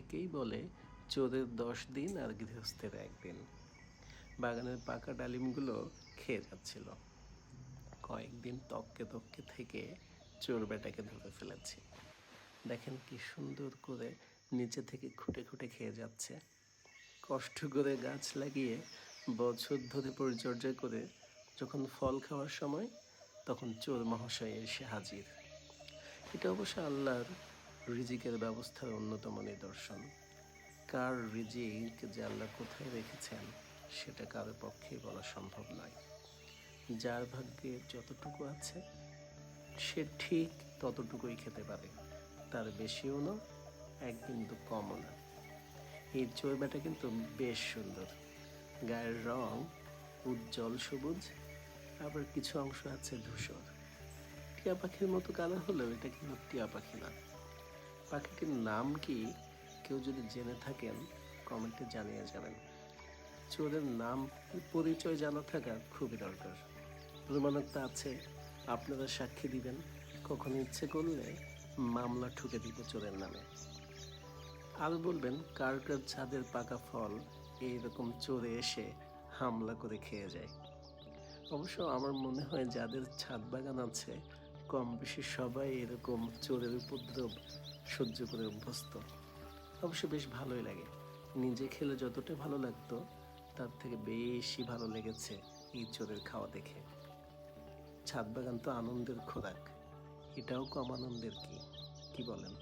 একেই বলে চোরের 10 দিন আর গৃহস্থের 1 দিন। বাগানের পাকা ডালিমগুলো খেয়ে যাচ্ছিল। কয়েকদিন তককে তককে থেকে চোর বেটাকে ধরে ফেলেছি। দেখেন কি সুন্দর করে নিচে থেকে খুঁটে খুঁটে খেয়ে যাচ্ছে। কষ্ট করে গাছ লাগিয়ে বছর ধরে পরিচর্যা করে যখন ফল খাওয়ার সময়, তখন চোর মহাশয় এসে হাজির। এটা অবশ্য আল্লাহর রিজিকের ব্যবস্থার অন্যতম নিদর্শন। কার রিজিক যে আল্লাহ কোথায় রেখেছেন সেটা কারো পক্ষেই বলা সম্ভব নয়। যার ভাগ্যে যতটুকু আছে সে ঠিক ততটুকুই খেতে পারে, তার বেশিও না, এক বিন্দু কমও না। এই চড়বাটা কিন্তু বেশ সুন্দর। গায়ের রং উজ্জ্বল সবুজ, আবার কিছু অংশ আছে ধূসর। টিয়া পাখির মতো কালার হলেও এটা কিন্তু টিয়া পাখি না। পাখিটির নাম কি কেউ যদি জেনে থাকেন কমেন্টে জানিয়ে যাবেন। চোরের নাম পরিচয় জানা থাকা খুবই দরকার। প্রমাণকতা আছে, আপনারা সাক্ষী দিবেন। কখনো ইচ্ছে করলে মামলা ঠুকে দিব চোরের নামে। আর বলবেন কার কার ছাদের পাকা ফল এইরকম চোরে এসে হামলা করে খেয়ে যায়। অবশ্য আমার মনে হয় যাদের ছাদ বাগান আছে কম বেশি সবাই এরকম চোরের উপদ্রব সহ্য করে অভ্যস্ত। অবশ্য বেশ ভালোই লাগে। নিজে খেলে যতটা ভালো লাগতো তার থেকে বেশি ভালো লেগেছে এই চোরের খাওয়া দেখে। ছাদ বাগান তো আনন্দের খোরাক, এটাও কম আনন্দের কি, কি বলেন?